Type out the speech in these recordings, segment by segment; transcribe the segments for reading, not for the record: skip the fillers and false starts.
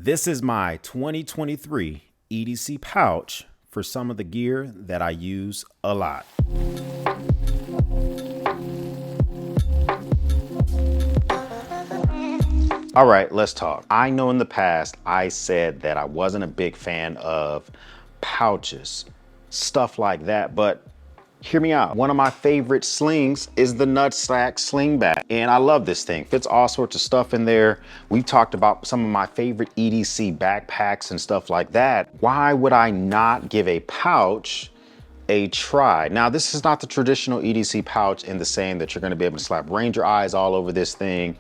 This is my 2023 EDC pouch for some of the gear that I use a lot. All right, let's talk. I know in the past I said that I wasn't a big fan of pouches, stuff like that, but hear me out. One of my favorite slings is the Nutsack Sling Bag, and I love this thing. Fits all sorts of stuff in there. We've talked about some of my favorite EDC backpacks and stuff like that. Why would I not give a pouch a try? Now, this is not the traditional EDC pouch in the saying that you're gonna be able to slap Ranger eyes all over this thing,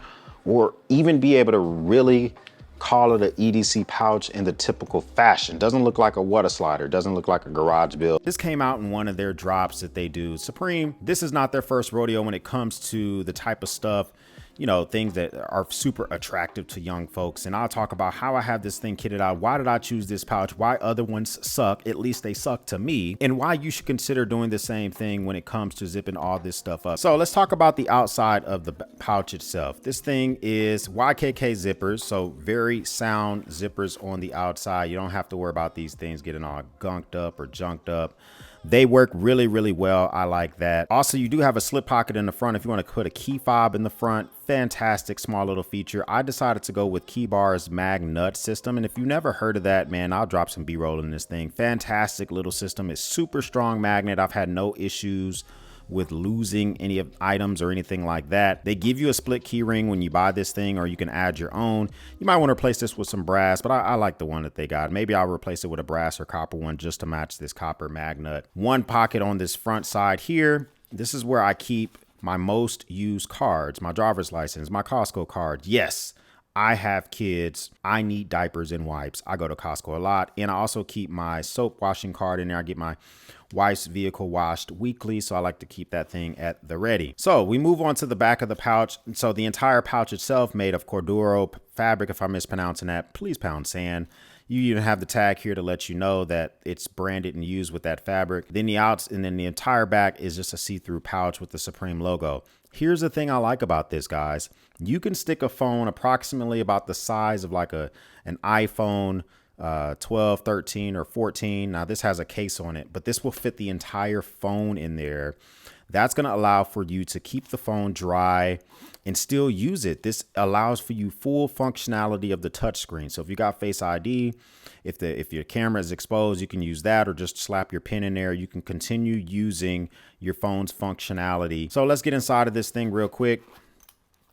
or even be able to really call it an EDC pouch in the typical fashion. Doesn't look like a water slider, doesn't look like a garage build. This came out in one of their drops that they do. Supreme, this is not their first rodeo when it comes to the type of stuff, you know, things that are super attractive to young folks. And I'll talk about how I have this thing kitted out. Why did I choose this pouch? Why other ones suck, at least they suck to me, and why you should consider doing the same thing when it comes to zipping all this stuff up. So let's talk about the outside of the pouch itself. This thing is YKK zippers, so very sound zippers on the outside. You don't have to worry about these things getting all gunked up or junked up. They work really, really well. I like that. Also, you do have a slip pocket in the front if you want to put a key fob in the front. Fantastic small little feature. I decided to go with KeyBar's mag nut system, and if you never heard of that, man, I'll drop some B-roll in this thing. Fantastic little system. It's super strong magnet. I've had no issues with losing any of items or anything like that. They give you a split key ring when you buy this thing, or you can add your own. You might want to replace this with some brass, but I like the one that they got. Maybe I'll replace it with a brass or copper one just to match this copper magnet. One pocket on this front side here. This is where I keep my most used cards, my driver's license, my Costco card. Yes, I have kids. I need diapers and wipes. I go to Costco a lot. And I also keep my soap washing card in there. I get my wife's vehicle washed weekly, so I like to keep that thing at the ready. So we move on to the back of the pouch. So the entire pouch itself made of Corduro fabric. If I'm mispronouncing that, please pound sand. You even have the tag here to let you know that it's branded and used with that fabric. Then the entire back is just a see-through pouch with the Supreme logo. Here's the thing I like about this, guys. You can stick a phone approximately about the size of like an iPhone 12, 13, or 14. Now this has a case on it, but this will fit the entire phone in there. That's going to allow for you to keep the phone dry and still use it. This allows for you full functionality of the touchscreen. So if you got Face ID, if your camera is exposed, you can use that, or just slap your pin in there. You can continue using your phone's functionality. So let's get inside of this thing real quick.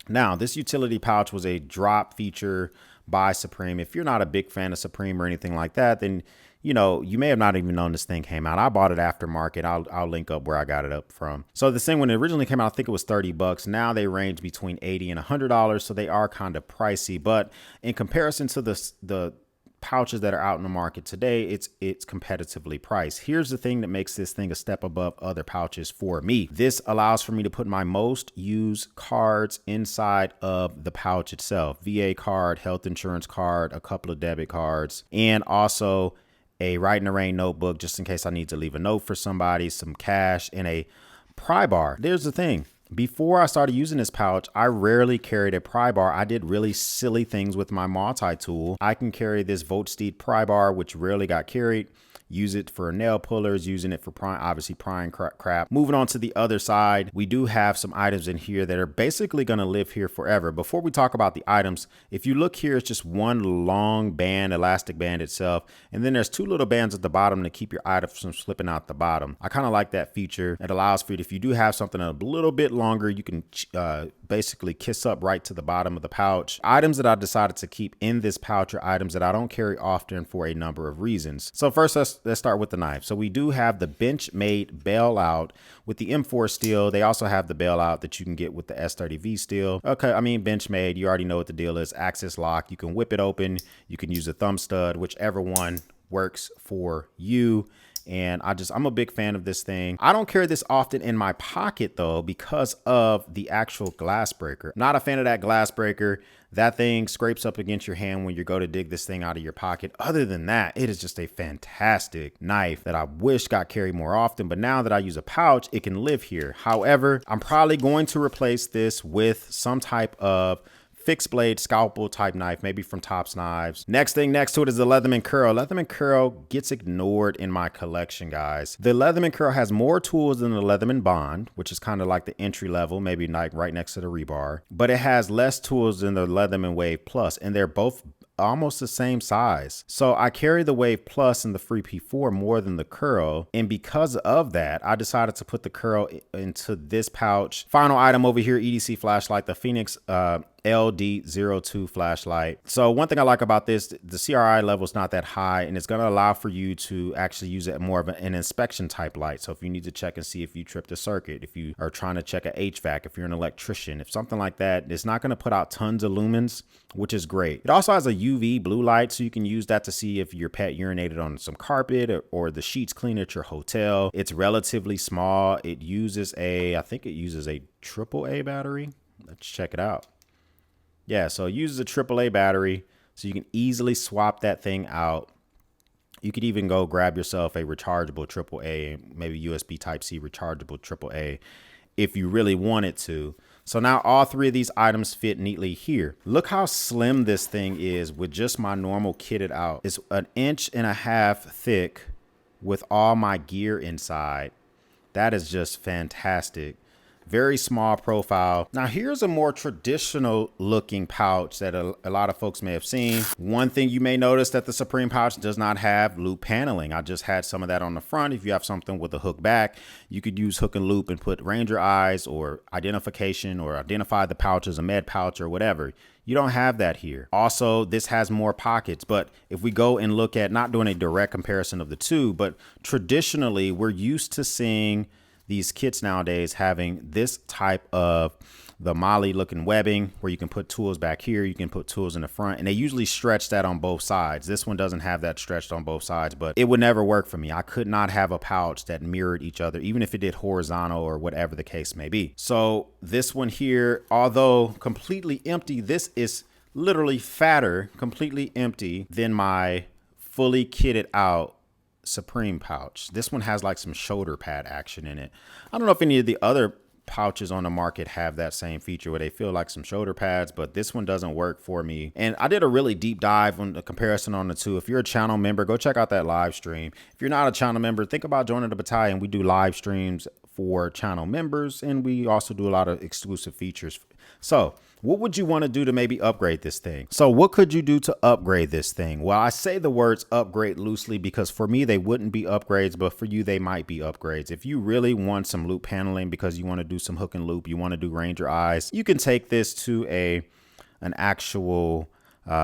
Now, this utility pouch was a drop feature by Supreme. If you're not a big fan of Supreme or anything like that, then you know, you may have not even known this thing came out. I bought it aftermarket. I'll link up where I got it up from. So this thing, when it originally came out, I think it was 30 bucks. Now they range between $80 and $100. So they are kind of pricey, but in comparison to the pouches that are out in the market today, it's competitively priced. Here's the thing that makes this thing a step above other pouches for me. This allows for me to put my most used cards inside of the pouch itself. VA card, health insurance card, a couple of debit cards, and also a Ride in the Rain notebook, just in case I need to leave a note for somebody, some cash, and a pry bar. There's the thing. Before I started using this pouch, I rarely carried a pry bar. I did really silly things with my multi-tool. I can carry this Voltsteed pry bar, which rarely got carried. Use it for nail pullers, using it for obviously prying crap. Moving on to the other side, we do have some items in here that are basically going to live here forever. Before we talk about the items, if you look here, it's just one long band, elastic band itself. And then there's two little bands at the bottom to keep your items from slipping out the bottom. I kind of like that feature. It allows for you, if you do have something a little bit longer, you can basically kiss up right to the bottom of the pouch. Items that I decided to keep in this pouch are items that I don't carry often for a number of reasons. So first, let's start with the knife. So we do have the bench-made bailout with the M4 steel. They also have the bailout that you can get with the S30V steel. Okay, I mean bench-made, you already know what the deal is. Access lock, you can whip it open, you can use a thumb stud, whichever one works for you. And I'm a big fan of this thing. I don't carry this often in my pocket though, because of the actual glass breaker. Not a fan of that glass breaker. That thing scrapes up against your hand when you go to dig this thing out of your pocket. Other than that, it is just a fantastic knife that I wish got carried more often. But now that I use a pouch, it can live here. However, I'm probably going to replace this with some type of fixed blade scalpel type knife, maybe from Tops Knives. Next thing next to it is the Leatherman Curl. Leatherman Curl gets ignored in my collection, guys. The Leatherman Curl has more tools than the Leatherman Bond, which is kind of like the entry level, maybe like right next to the rebar, but it has less tools than the Leatherman Wave Plus, and they're both almost the same size. So I carry the Wave Plus and the Free P4 more than the Curl. And because of that, I decided to put the Curl into this pouch. Final item over here, EDC flashlight, the Phoenix LD02 flashlight. So one thing I like about this, the CRI level is not that high, and it's going to allow for you to actually use it more of an inspection type light. So if you need to check and see if you tripped a circuit, if you are trying to check a HVAC, if you're an electrician, if something like that, it's not going to put out tons of lumens, which is great. It also has a UV blue light, so you can use that to see if your pet urinated on some carpet or the sheets clean at your hotel. It's relatively small. It uses I think it uses a AAA battery. Let's check it out. Yeah, so it uses a AAA battery, so you can easily swap that thing out. You could even go grab yourself a rechargeable AAA, maybe USB Type-C rechargeable AAA if you really wanted to. So now all three of these items fit neatly here. Look how slim this thing is with just my normal kitted out. It's 1.5 inches thick with all my gear inside. That is just fantastic. Very small profile. Now here's a more traditional looking pouch that a lot of folks may have seen. One thing you may notice that the Supreme pouch does not have loop paneling. I just had some of that on the front. If you have something with a hook back, you could use hook and loop and put Ranger eyes or identification or identify the pouch as a med pouch or whatever. You don't have that here. Also, this has more pockets, but if we go and look at, not doing a direct comparison of the two, but traditionally we're used to seeing these kits nowadays having this type of the Molly looking webbing where you can put tools back here, you can put tools in the front, and they usually stretch that on both sides. This one doesn't have that stretched on both sides, but it would never work for me. I could not have a pouch that mirrored each other, even if it did horizontal or whatever the case may be. So this one here, although completely empty, this is literally fatter, completely empty than my fully kitted out Supreme pouch. This one has like some shoulder pad action in it. I don't know if any of the other pouches on the market have that same feature where they feel like some shoulder pads, but this one doesn't work for me. And I did a really deep dive on the comparison on the two. If you're a channel member, go check out that live stream. If you're not a channel member, think about joining the battalion. We do live streams for channel members, and we also do a lot of exclusive features. So what would you want to do to maybe upgrade this thing? So what could you do to upgrade this thing? Well, I say the words upgrade loosely because for me, they wouldn't be upgrades, but for you, they might be upgrades. If you really want some loop paneling because you want to do some hook and loop, you want to do Ranger eyes, you can take this to an actual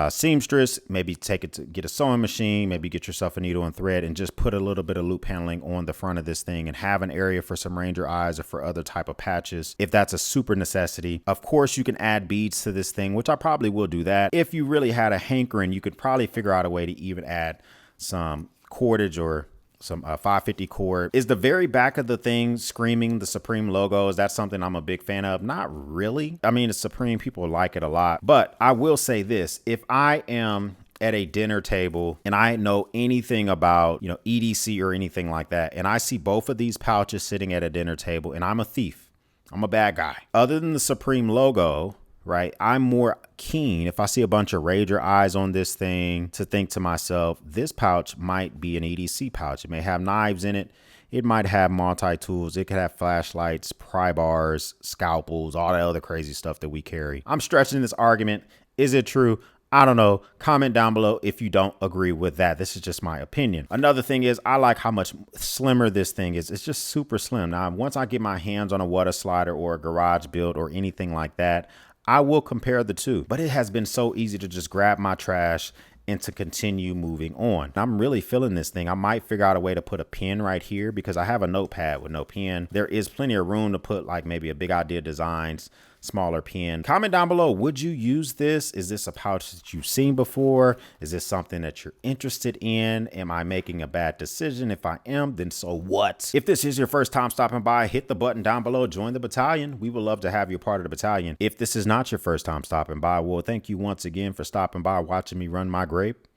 seamstress, maybe take it to get a sewing machine, maybe get yourself a needle and thread and just put a little bit of loop paneling on the front of this thing and have an area for some Ranger eyes or for other type of patches if that's a super necessity. Of course, you can add beads to this thing, which I probably will do that. If you really had a hankering, you could probably figure out a way to even add some cordage or some 550 cord. Is the very back of the thing screaming the Supreme logo? Is that something I'm a big fan of? Not really. I mean, the Supreme, people like it a lot, but I will say this. If I am at a dinner table and I know anything about, EDC or anything like that, and I see both of these pouches sitting at a dinner table and I'm a thief, I'm a bad guy. Other than the Supreme logo, right? I'm more keen if I see a bunch of Ranger eyes on this thing to think to myself, this pouch might be an EDC pouch. It may have knives in it. It might have multi-tools. It could have flashlights, pry bars, scalpels, all that other crazy stuff that we carry. I'm stretching this argument. Is it true? I don't know. Comment down below if you don't agree with that. This is just my opinion. Another thing is I like how much slimmer this thing is. It's just super slim. Now, once I get my hands on a water slider or a garage build or anything like that, I will compare the two, but it has been so easy to just grab my trash and to continue moving on. I'm really feeling this thing. I might figure out a way to put a pen right here because I have a notepad with no pen. There is plenty of room to put like maybe a Big Idea Designs smaller pen. Comment down below, would you use this? Is this a pouch that you've seen before? Is this something that you're interested in? Am I making a bad decision? If I am, then so what? If this is your first time stopping by, hit the button down below, join the battalion. We would love to have you a part of the battalion. If this is not your first time stopping by, well, thank you once again for stopping by, watching me run my grape.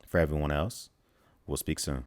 For everyone else, we'll speak soon.